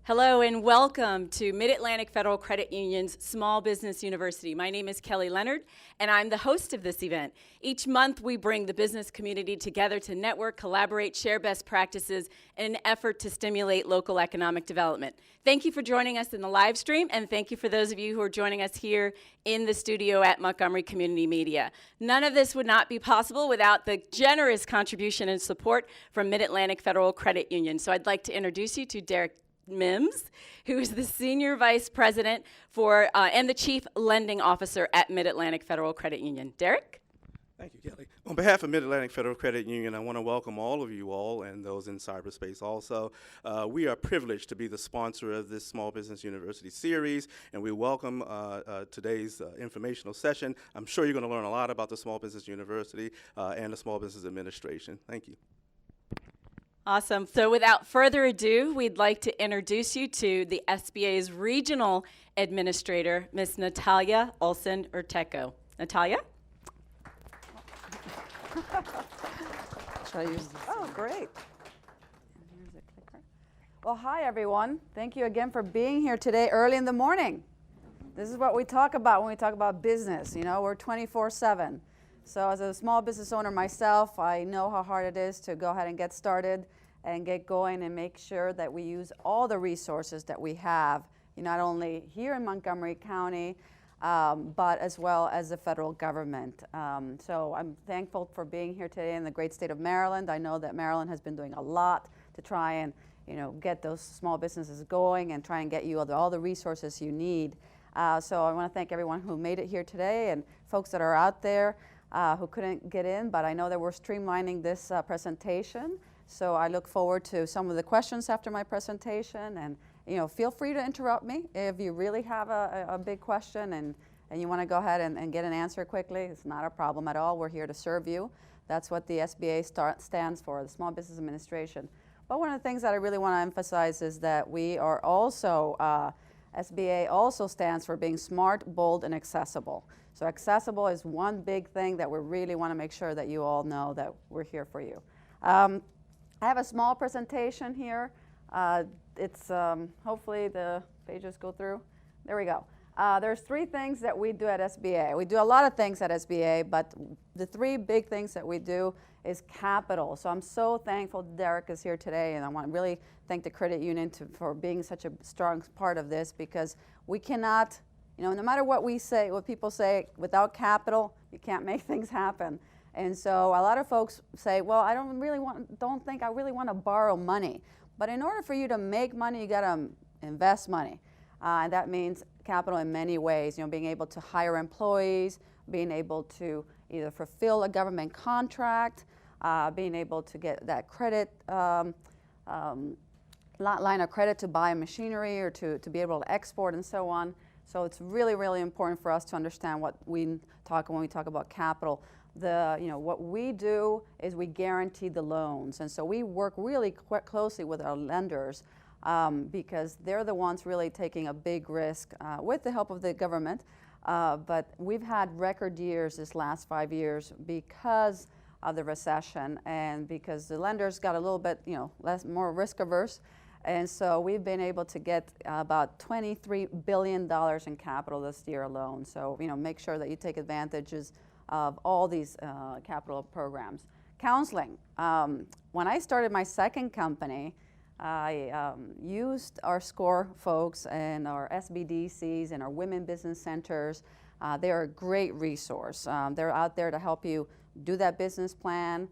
Hello and welcome to Mid-Atlantic Federal Credit Union's Small Business University. My name is Kelly Leonard and I'm the host of this event. Each month we bring the business community together to network, collaborate, share best practices in an effort to stimulate local economic development. Thank you for joining us in the live stream, and thank you for those of you who are joining us here in the studio at Montgomery Community Media. None of this would not be possible without the generous contribution and support from Mid-Atlantic Federal Credit Union. So I'd like to introduce you to Derek Mims, who is the Senior Vice President for and the Chief Lending Officer at Mid-Atlantic Federal Credit Union. Derek? Thank you, Kelly. On behalf of Mid-Atlantic Federal Credit Union, I want to welcome all of you all and those in cyberspace also. We are privileged to be the sponsor of this Small Business University series, and we welcome today's informational session. I'm sure you're going to learn a lot about the Small Business University and the Small Business Administration. Thank you. Awesome. So without further ado, we'd like to introduce you to the SBA's Regional Administrator, Ms. Natalia Olson-Urtecho. Natalia? Should I use this? Oh, great. Here's the clicker. Well, hi, everyone. Thank you again for being here today early in the morning. This is what we talk about when we talk about business. You know, we're 24/7. So as a small business owner myself, I know how hard it is to go ahead and get started and get going and make sure that we use all the resources that we have, not only here in Montgomery County, but as well as the federal government. So I'm thankful for being here today in the great state of Maryland. I know that Maryland has been doing a lot to try and get those small businesses going and try and get you all the resources you need. So I want to thank everyone who made it here today and folks that are out there who couldn't get in, but I know that we're streamlining this presentation. So I look forward to some of the questions after my presentation, and feel free to interrupt me if you really have a big question and you want to go ahead and get an answer quickly. It's not a problem at all. We're here to serve you. That's what the SBA stands for, the Small Business Administration. But one of the things that I really want to emphasize is that we are also, SBA also stands for being smart, bold, and accessible. So accessible is one big thing that we really want to make sure that you all know that we're here for you. I have a small presentation here. It's hopefully the pages go through. There we go. There's three things that we do at SBA. We do a lot of things at SBA, but the three big things that we do is capital. So I'm so thankful Derek is here today, and I want to really thank the credit union for being such a strong part of this, because we cannot, no matter what we say, what people say, without capital, you can't make things happen. And so a lot of folks say, well, I don't think I really want to borrow money. But in order for you to make money, you got to invest money. And that means capital in many ways, being able to hire employees, being able to either fulfill a government contract, being able to get that credit, line of credit to buy machinery or to be able to export and so on. So it's really, really important for us to understand what we talk when we talk about capital. What we do is we guarantee the loans, and so we work really quite closely with our lenders because they're the ones really taking a big risk with the help of the government. But we've had record years this last 5 years because of the recession and because the lenders got a little bit, more risk averse. And so we've been able to get about $23 billion in capital this year alone. So, make sure that you take advantages of all these capital programs. Counseling. When I started my second company, I used our SCORE folks and our SBDCs and our women business centers. They're a great resource. They're out there to help you do that business plan.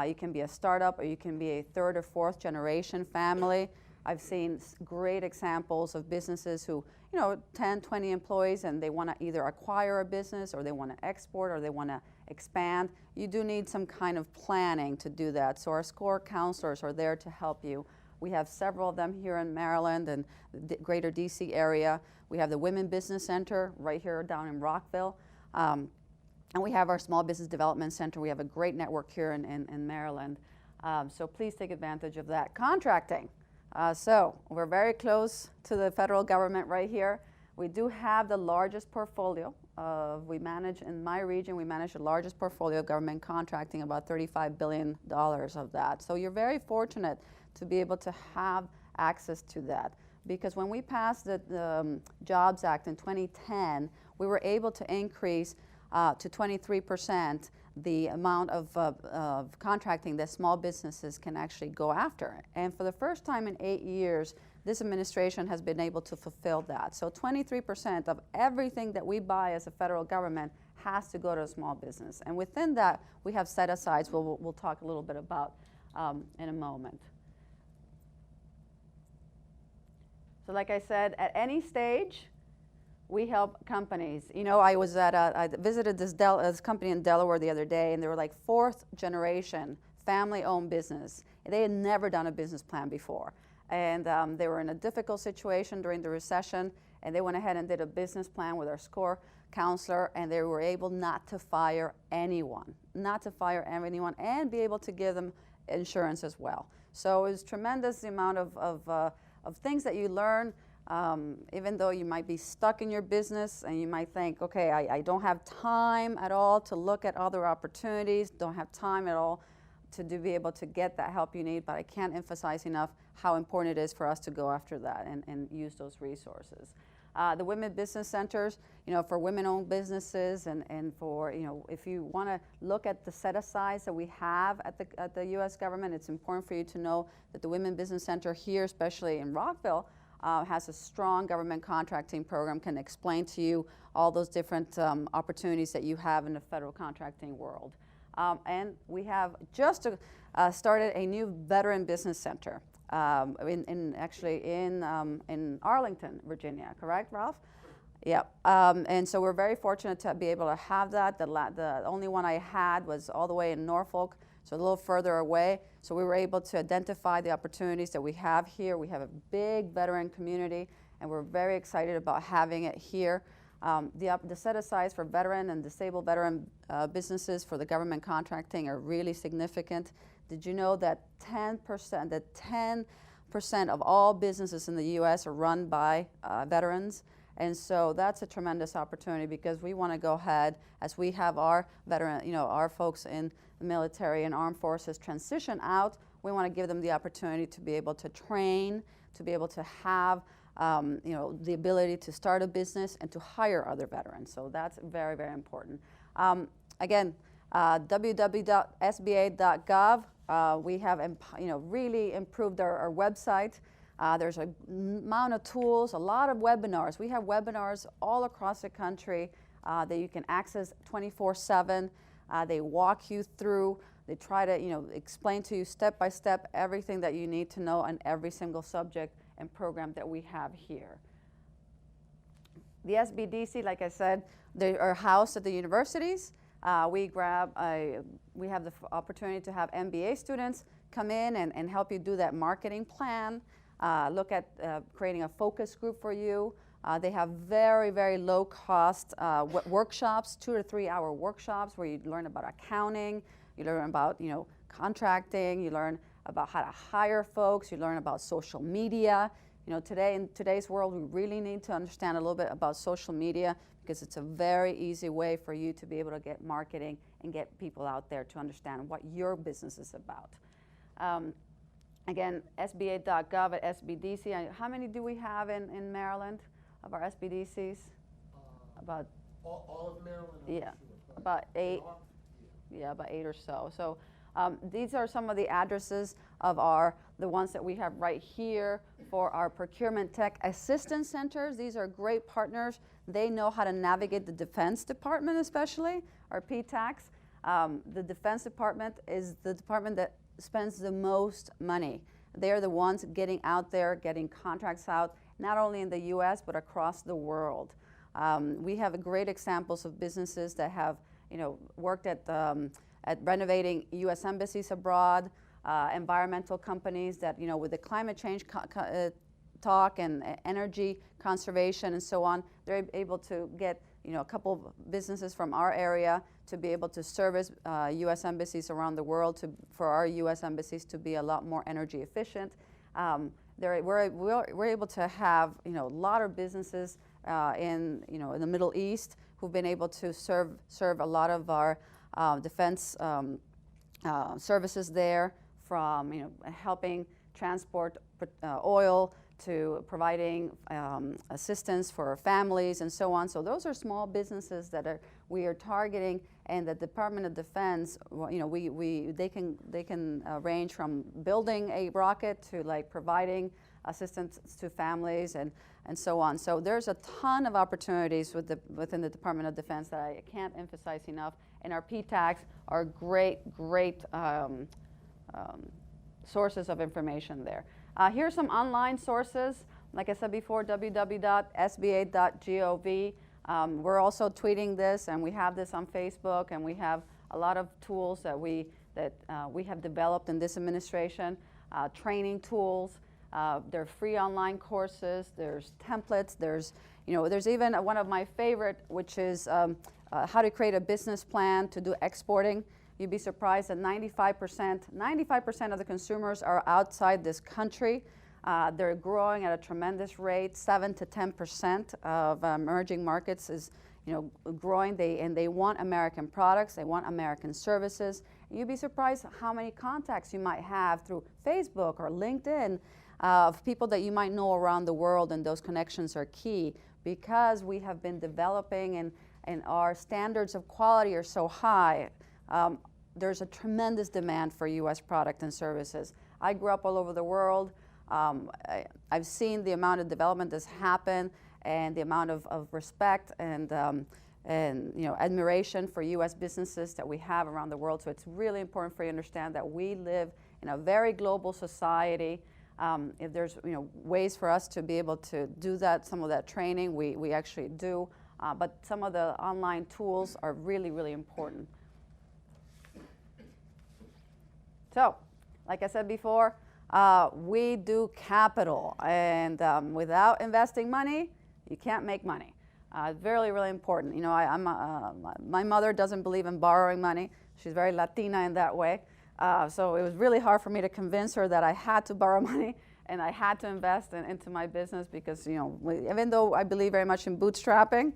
You can be a startup or you can be a third or fourth generation family. I've seen great examples of businesses who, 10, 20 employees, and they want to either acquire a business or they want to export or they want to expand. You do need some kind of planning to do that. So our SCORE counselors are there to help you. We have several of them here in Maryland and the greater DC area. We have the Women Business Center right here down in Rockville. And we have our Small Business Development Center. We have a great network here in Maryland. So please take advantage of that. Contracting. So we're very close to the federal government right here. We do have the largest portfolio. We manage, in my region, we manage the largest portfolio of government contracting, about $35 billion of that. So you're very fortunate to be able to have access to that. because when we passed the Jobs Act in 2010, we were able to increase to 23% the amount of contracting that small businesses can actually go after. And for the first time in 8 years, this administration has been able to fulfill that. So 23% of everything that we buy as a federal government has to go to a small business. And within that, we have set-asides we'll talk a little bit about in a moment. So like I said, at any stage, we help companies. You know, I visited this company in Delaware the other day, and they were like 4th generation family-owned business. They had never done a business plan before. And they were in a difficult situation during the recession, and they went ahead and did a business plan with our SCORE counselor, and they were able not to fire anyone, and be able to give them insurance as well. So it was tremendous the amount of things that you learn. Even though you might be stuck in your business and you might think, okay, I don't have time at all to look at other opportunities, don't have time at all to be able to get that help you need, but I can't emphasize enough how important it is for us to go after that and use those resources. The Women Business Centers, you know, for women-owned businesses and for, you know, if you want to look at the set-asides that we have at the U.S. government, it's important for you to know that the Women Business Center here, especially in Rockville, has a strong government contracting program, can explain to you all those different opportunities that you have in the federal contracting world. And we have just started a new Veteran Business Center in Arlington, Virginia, correct, Ralph? Yep. And so we're very fortunate to be able to have that. The only one I had was all the way in Norfolk, so a little further away. So we were able to identify the opportunities that we have here. We have a big veteran community, and we're very excited about having it here. The set-asides for veteran and disabled veteran businesses for the government contracting are really significant. Did you know that 10% of all businesses in the U.S. are run by veterans? And so that's a tremendous opportunity, because we want to go ahead, as we have our veteran, you know, our folks in the military and armed forces transition out, we want to give them the opportunity to be able to train, to be able to have you know, the ability to start a business and to hire other veterans. So that's very, very important. Again, www.sba.gov. We have really improved our website. There's an amount of tools, a lot of webinars. We have webinars all across the country that you can access 24/7. They walk you through. They try to explain to you step by step everything that you need to know on every single subject and program that we have here. The SBDC, like I said, they are housed at the universities. We have the opportunity to have MBA students come in and help you do that marketing plan. Look at creating a focus group for you. They have very, very low cost workshops, 2 to 3 hour workshops where you learn about accounting, you learn about contracting, you learn about how to hire folks, you learn about social media. Today, in today's world, we really need to understand a little bit about social media, because it's a very easy way for you to be able to get marketing and get people out there to understand what your business is about. Again, sba.gov at SBDC. How many do we have in Maryland of our SBDCs? About all of Maryland? Yeah, about 8. Yeah, about 8 or so. So these are some of the addresses of the ones that we have right here for our procurement tech assistance centers. These are great partners. They know how to navigate the Defense Department, especially our PTACs. The Defense Department is the department that spends the most money. They're the ones getting out there, getting contracts out, not only in the U.S. but across the world. We have great examples of businesses that have worked at renovating U.S. embassies abroad, environmental companies that with the climate change talk and energy conservation and so on, they're able to get a couple of businesses from our area to be able to service U.S. embassies around the world, for our U.S. embassies to be a lot more energy efficient. We're able to have a lot of businesses in the Middle East who've been able to serve a lot of our defense services there, from helping transport oil to providing assistance for families and so on. So those are small businesses that we are targeting, and the Department of Defense, you know, they can range from building a rocket to like providing assistance to families and so on. So there's a ton of opportunities within the Department of Defense that I can't emphasize enough. And our PTACs are great sources of information there. Here's some online sources. Like I said before, www.sba.gov. We're also tweeting this, and we have this on Facebook, and we have a lot of tools that we have developed in this administration, training tools. There are free online courses. There's templates. There's even one of my favorite, which is how to create a business plan to do exporting. You'd be surprised that 95% of the consumers are outside this country. They're growing at a tremendous rate. 7 to 10% of emerging markets is growing. They want American products. They want American services. You'd be surprised how many contacts you might have through Facebook or LinkedIn of people that you might know around the world, and those connections are key because we have been developing and our standards of quality are so high. There's a tremendous demand for U.S. product and services. I grew up all over the world. I've seen the amount of development that's happened and the amount of respect and admiration for U.S. businesses that we have around the world. So it's really important for you to understand that we live in a very global society. If there's ways for us to be able to do that, some of that training, we actually do. But some of the online tools are really, really important. So, like I said before, we do capital, and without investing money, you can't make money. Very, really important. My mother doesn't believe in borrowing money. She's very Latina in that way. So it was really hard for me to convince her that I had to borrow money and I had to invest into my business because, even though I believe very much in bootstrapping,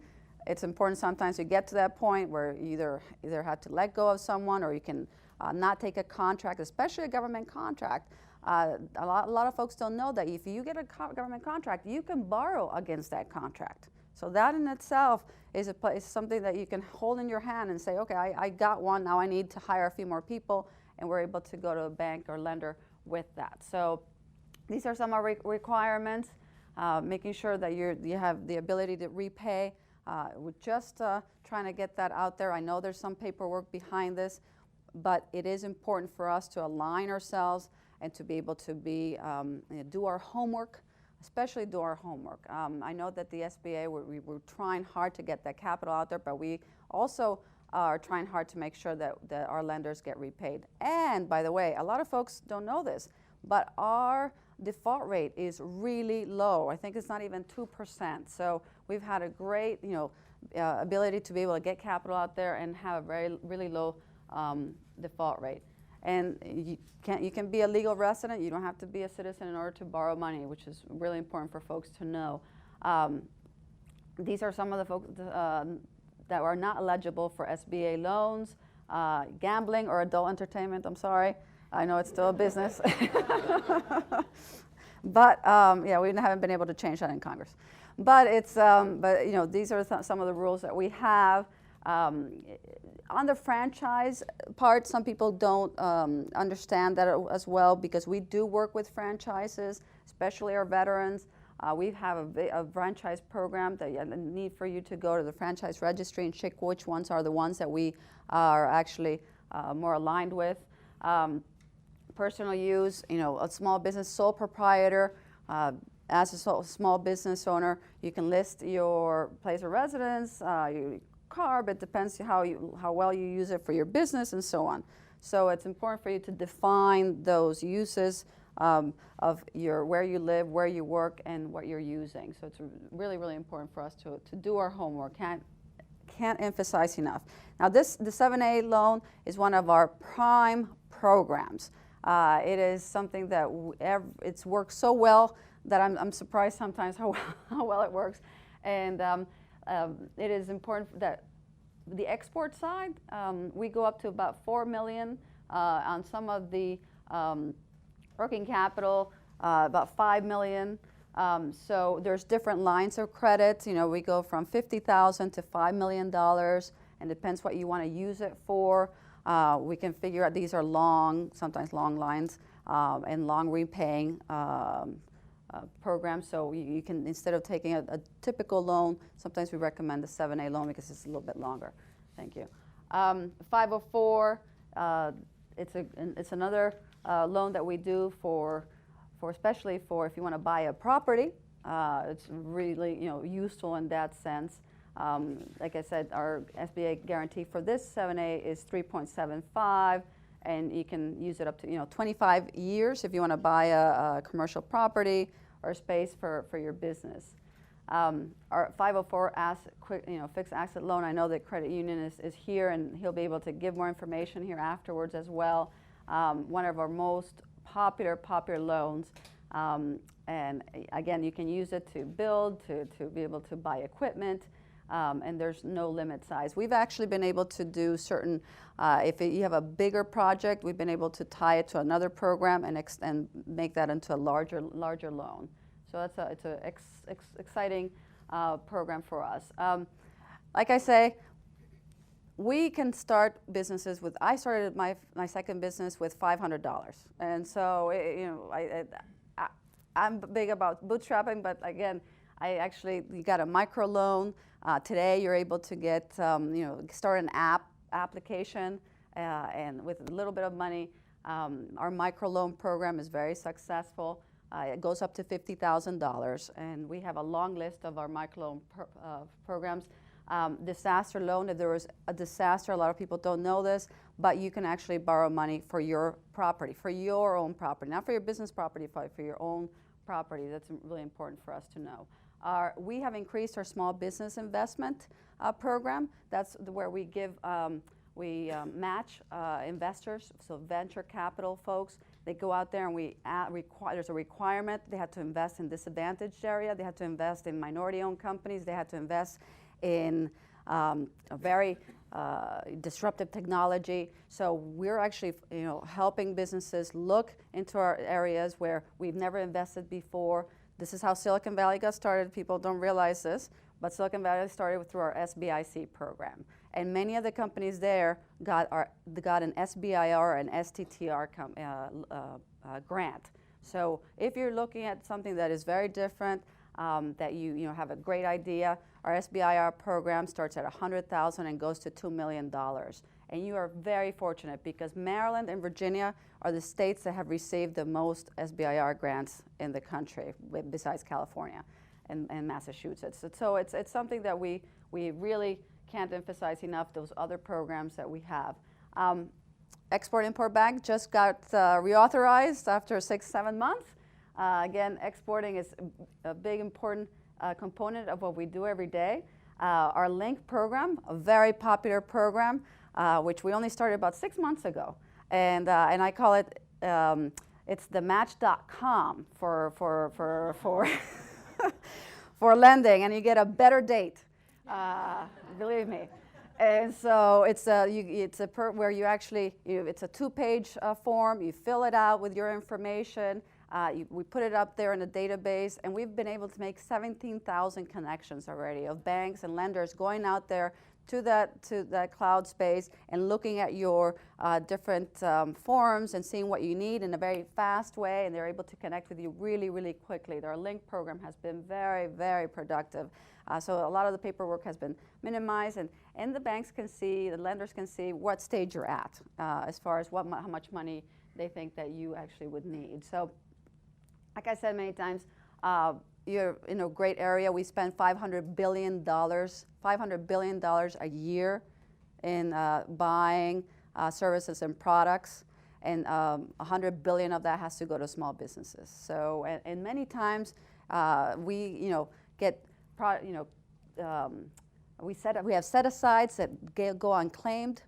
it's important sometimes to get to that point where you either have to let go of someone or you can not take a contract, especially a government contract. A lot of folks don't know that if you get a government contract, you can borrow against that contract. So that in itself is something that you can hold in your hand and say, okay, I got one, now I need to hire a few more people, and we're able to go to a bank or lender with that. So these are some of our requirements, making sure that you have the ability to repay. We're just trying to get that out there. I know there's some paperwork behind this, but it is important for us to align ourselves and to be able to do our homework, especially do our homework. I know that the SBA, we're trying hard to get that capital out there, but we also are trying hard to make sure that our lenders get repaid. And by the way, a lot of folks don't know this, but our default rate is really low. I think it's not even 2%. So we've had a great ability to be able to get capital out there and have a really low default rate. And you can be a legal resident. You don't have to be a citizen in order to borrow money, which is really important for folks to know. These are some of the folks that are not eligible for SBA loans, gambling or adult entertainment. I'm sorry. I know it's still a business. But yeah, we haven't been able to change that in Congress. But it's these are some of the rules that we have. On the franchise part, some people don't understand that as well, because we do work with franchises, especially our veterans. We have a franchise program that need for you to go to the franchise registry and check which ones are the ones that we are actually more aligned with. Personal use, a small business sole proprietor. As a small business owner, you can list your place of residence, your car, but it depends how well you use it for your business and so on. So it's important for you to define those uses of where you live, where you work, and what you're using. So it's really, really important for us to do our homework. Can't emphasize enough. Now the 7A loan is one of our prime programs. It is something that it's worked so well that I'm surprised sometimes how well it works. And it is important that the export side, we go up to about $4 million on some of the working capital, about $5 million So there's different lines of credit. You know, we go from $50,000 to $5 million, and depends what you want to use it for. We can figure out these are long, sometimes long lines, and long repaying programs. So you can, instead of taking a typical loan, sometimes we recommend the 7A loan because it's a little bit longer. Thank you. 504, it's another loan that we do for especially for if you want to buy a property. It's really, you know, useful in that sense. Like I said, our SBA guarantee for this 7A is 3.75, and you can use it up to, you know, 25 years if you want to buy a commercial property or space for your business. Our 504 fixed asset loan, I know that credit union is here, and he'll be able to give more information here afterwards as well. One of our most popular loans. And again, you can use it to build, to be able to buy equipment, and there's no limit size. We've actually been able to do certain, if you have a bigger project, we've been able to tie it to another program and make that into a larger loan. So it's an exciting program for us. Like I say, we can start businesses with, I started my second business with $500. And so, you know, I'm big about bootstrapping, but again, you got a micro loan. Today, you're able to get, you know, start an application, and with a little bit of money. Our micro loan program is very successful. It goes up to $50,000, and we have a long list of our micro loan programs. Disaster loan, if there was a disaster, a lot of people don't know this, but you can actually borrow money for your property, for your own property, not for your business property, but for your own property. That's really important for us to know. We have increased our small business investment program. That's where we give, we match investors, so venture capital folks. They go out there and there's a requirement. They have to invest in disadvantaged area. They have to invest in minority-owned companies. They have to invest in a very disruptive technology. So we're actually, you know, helping businesses look into our areas where we've never invested before. This is how Silicon Valley got started. People don't realize this, but Silicon Valley started through our SBIC program. And many of the companies there got an SBIR and STTR grant. So if you're looking at something that is very different, that you know, have a great idea, our SBIR program starts at $100,000 and goes to $2 million. And you are very fortunate because Maryland and Virginia are the states that have received the most SBIR grants in the country, besides California and Massachusetts. So it's something that we really can't emphasize enough, those other programs that we have. Export-Import Bank just got reauthorized after 6-7 months. Again, exporting is a big, important component of what we do every day. Our LINK program, a very popular program, which we only started about 6 months ago. And I call it, it's the match.com for for lending, and you get a better date, believe me. And so it's where you actually, it's a 2-page form. You fill it out with your information. We put it up there in a database, and we've been able to make 17,000 connections already of banks and lenders going out there to that cloud space and looking at your different forms and seeing what you need in a very fast way, and they're able to connect with you really, really quickly. Their LINK program has been very, very productive. So a lot of the paperwork has been minimized, and the banks can see, the lenders can see what stage you're at as far as how much money they think that you actually would need. So, like I said many times, you're in a great area. We spend $500 billion a year in buying services and products, and $100 billion of that has to go to small businesses. So, and many times we, get, we have set-asides that go unclaimed.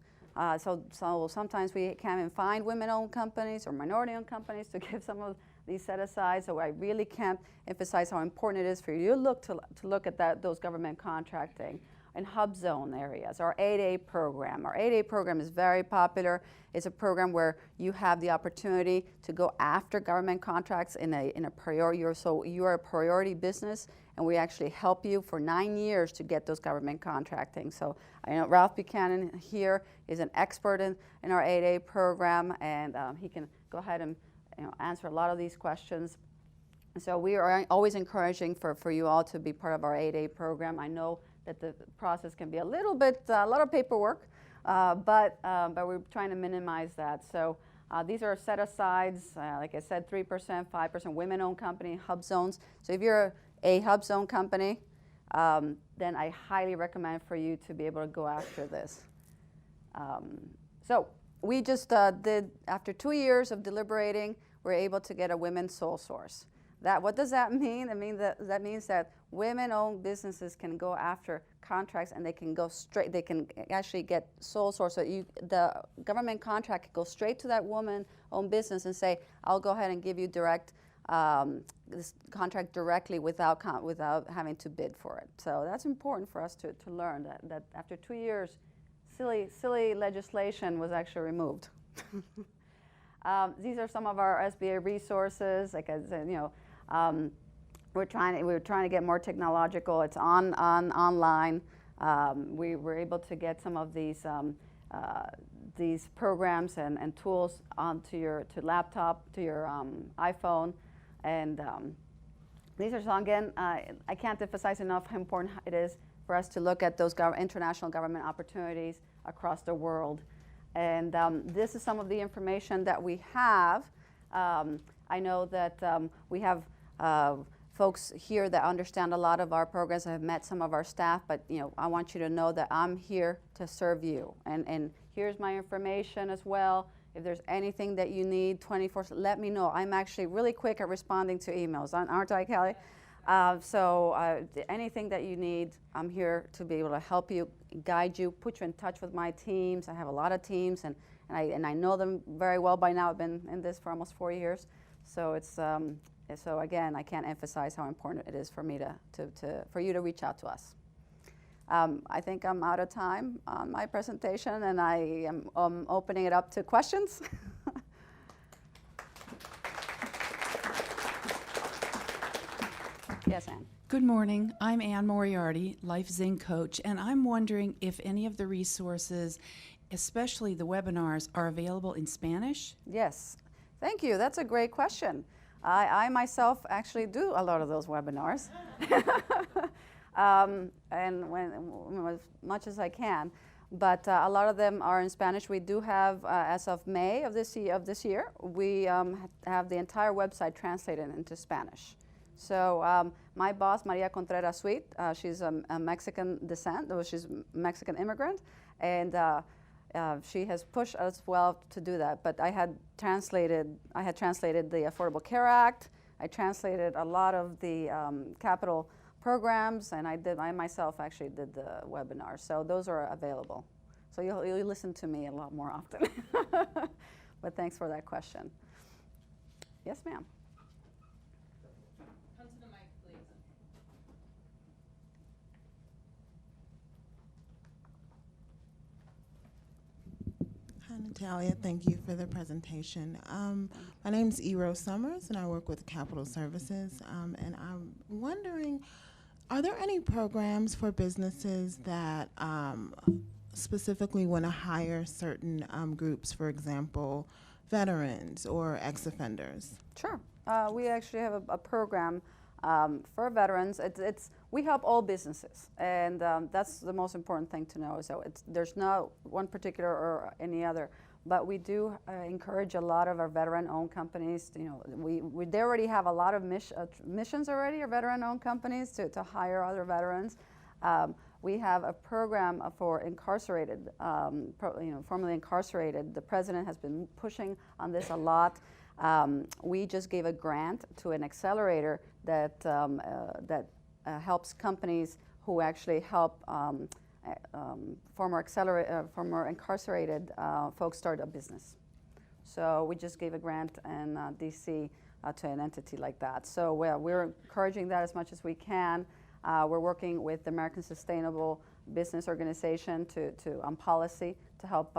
So sometimes we can't even find women-owned companies or minority-owned companies to give some of these set-asides. So I really can't emphasize how important it is for you to look at those government contracting. in hub zone areas. Our 8A program. Our 8A program is very popular. It's a program where you have the opportunity to go after government contracts in a priority, so you are a priority business, and we actually help you for 9 years to get those government contracting. So I know Ralph Buchanan here is an expert in our 8A program, and he can go ahead and answer a lot of these questions. So we are always encouraging for you all to be part of our 8A program. I know that the process can be a little bit, a lot of paperwork, but we're trying to minimize that. So these are set-asides, like I said, 3%, 5% women-owned company, hub zones. So if you're a hub zone company, then I highly recommend for you to be able to go after this. So we just did, after 2 years of deliberating, we're able to get a women's sole source. What does that mean? That means that women-owned businesses can go after contracts, and they can go straight. They can actually get sole source. So the government contract can go straight to that woman-owned business and say, "I'll go ahead and give you this contract directly without having to bid for it." So that's important for us to learn that after 2 years, silly legislation was actually removed. These are some of our Sba resources. Like I said, we're trying to get more technological. It's online. We were able to get some of these programs and tools onto your laptop, to your iPhone, and these are some, again, I can't emphasize enough how important it is for us to look at those international government opportunities across the world. And this is some of the information that we have. I know that we have folks here that understand a lot of our programs. I've met some of our staff, but I want you to know that I'm here to serve you. And here's my information as well. If there's anything that you need 24/7, let me know. I'm actually really quick at responding to emails, aren't I, Kelly? So anything that you need, I'm here to be able to help you, guide you, put you in touch with my teams. I have a lot of teams, and I know them very well by now. I've been in this for almost 4 years. So it's so again, I can't emphasize how important it is for me for you to reach out to us. I think I'm out of time on my presentation, and I am opening it up to questions. Yes, Ann. Good morning. I'm Ann Moriarty, Life Zing coach, and I'm wondering if any of the resources, especially the webinars, are available in Spanish? Yes. Thank you. That's a great question. I myself actually do a lot of those webinars, and as much as I can. But a lot of them are in Spanish. We do have, as of May of this year, we have the entire website translated into Spanish. So my boss, Maria Contreras Sweet, she's a Mexican descent, she's a Mexican immigrant, and she has pushed us well to do that. But I had translated the Affordable Care Act. I translated a lot of the capital programs, and I myself actually did the webinar. So those are available. So you'll listen to me a lot more often. But thanks for that question. Yes, ma'am. Come to the mic, please. Hi, Natalia. Thank you for the presentation. My name is Ero Summers, and I work with Capital Services. And I'm wondering, are there any programs for businesses that specifically want to hire certain groups, for example, veterans or ex-offenders? Sure. We actually have a program for veterans. We help all businesses, and that's the most important thing to know. So there's no one particular or any other, but we do encourage a lot of our veteran-owned companies. They already have a lot of missions already, our veteran-owned companies, to hire other veterans. We have a program for incarcerated, formerly incarcerated. The president has been pushing on this a lot. We just gave a grant to an accelerator that helps companies who actually help former incarcerated folks start a business. So we just gave a grant in DC to an entity like that. So we're encouraging that as much as we can. We're working with the American Sustainable Business Organization on policy to help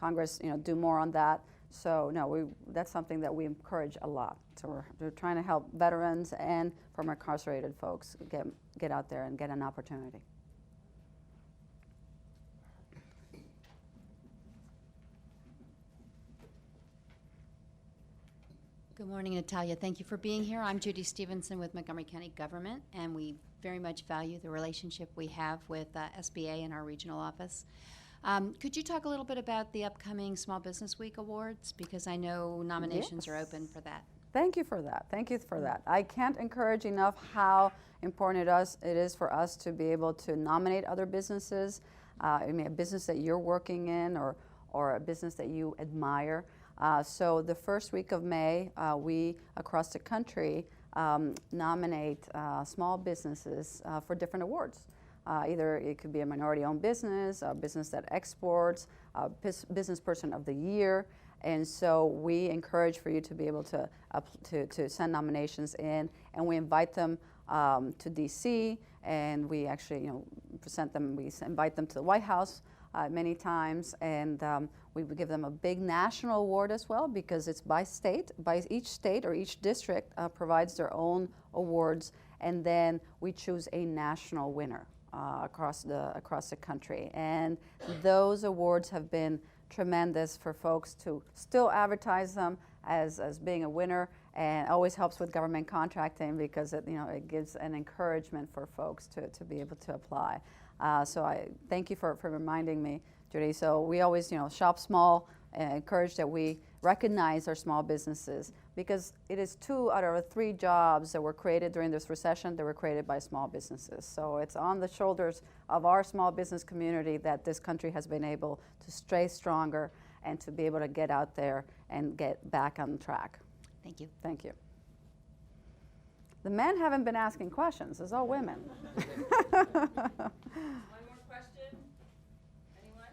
Congress, do more on that. So no, that's something that we encourage a lot. So we're trying to help veterans and former incarcerated folks get out there and get an opportunity. Good morning, Natalia. Thank you for being here. I'm Judy Stevenson with Montgomery County Government, and we very much value the relationship we have with SBA and our regional office. Could you talk a little bit about the upcoming Small Business Week Awards? Because I know nominations are open for that. Thank you for that. Thank you for that. I can't encourage enough how important it is for us to be able to nominate other businesses. I mean, a business that you're working in or a business that you admire. So the first week of May, we across the country nominate small businesses for different awards. Either it could be a minority-owned business, a business that exports, a business person of the year. And so we encourage for you to be able to send nominations in, and we invite them to DC, and we actually present them. We invite them to the White House many times, and we would give them a big national award as well, because it's by state. By each state or each district provides their own awards, and then we choose a national winner across the country. And those awards have been tremendous for folks to still advertise them as being a winner, and always helps with government contracting, because it gives an encouragement for folks to be able to apply. So I thank you for reminding me, Judy. So we always shop small, and encourage that we recognize our small businesses, because it is 2 out of 3 jobs that were created during this recession that were created by small businesses. So it's on the shoulders of our small business community that this country has been able to stay stronger and to be able to get out there and get back on track. Thank you. Thank you. The men haven't been asking questions. It's all women. One more question? Anyone?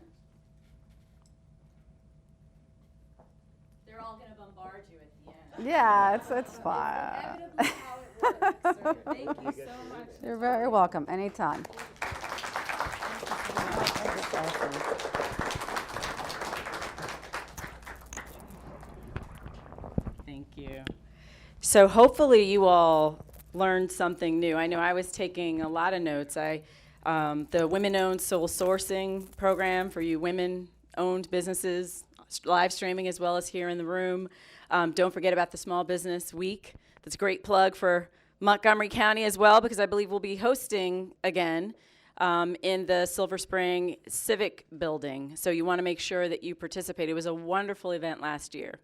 They're all going to bombard you at the end. Yeah, it's fine. Inevitably how it works. So thank you so much. You're very welcome. Anytime. Thank you. So hopefully you all learned something new. I know I was taking a lot of notes. The Women-Owned Sole Sourcing Program for you women-owned businesses, live streaming as well as here in the room. Don't forget about the Small Business Week. That's a great plug for Montgomery County as well, because I believe we'll be hosting again in the Silver Spring Civic Building. So you want to make sure that you participate. It was a wonderful event last year.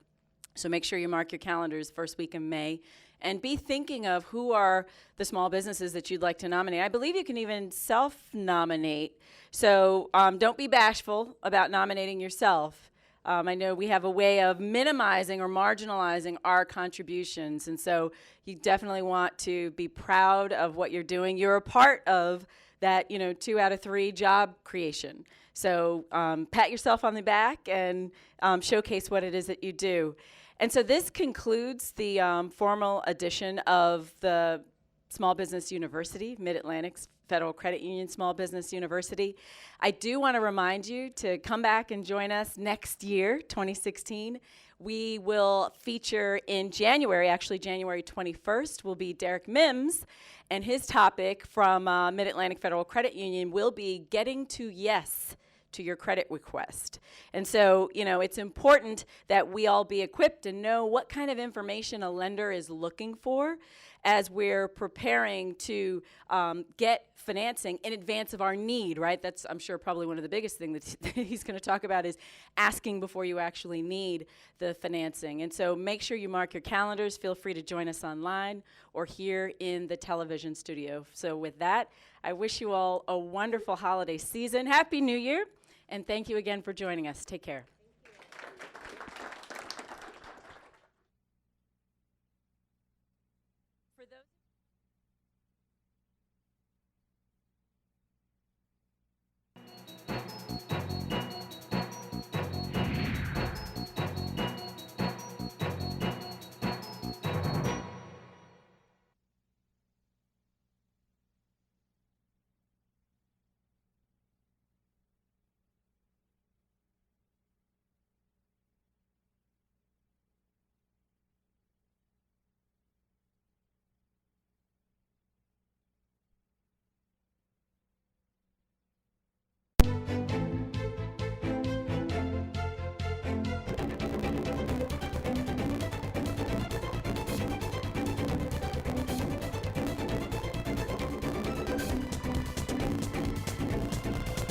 So make sure you mark your calendars first week in May, and be thinking of who are the small businesses that you'd like to nominate. I believe you can even self-nominate. So don't be bashful about nominating yourself. I know we have a way of minimizing or marginalizing our contributions, and so you definitely want to be proud of what you're doing. You're a part of that, 2 out of 3 job creation. So pat yourself on the back and showcase what it is that you do. And so this concludes the formal edition of the Small Business University, Mid-Atlantic's Federal Credit Union Small Business University. I do want to remind you to come back and join us next year, 2016. We will feature in January, actually January 21st, will be Derek Mims, and his topic from Mid-Atlantic Federal Credit Union will be getting to yes to your credit request. And so, it's important that we all be equipped and know what kind of information a lender is looking for as we're preparing to get financing in advance of our need, right? That's, I'm sure, probably one of the biggest things that he's going to talk about is asking before you actually need the financing. And so make sure you mark your calendars. Feel free to join us online or here in the television studio. So with that, I wish you all a wonderful holiday season. Happy New Year. And thank you again for joining us. Take care.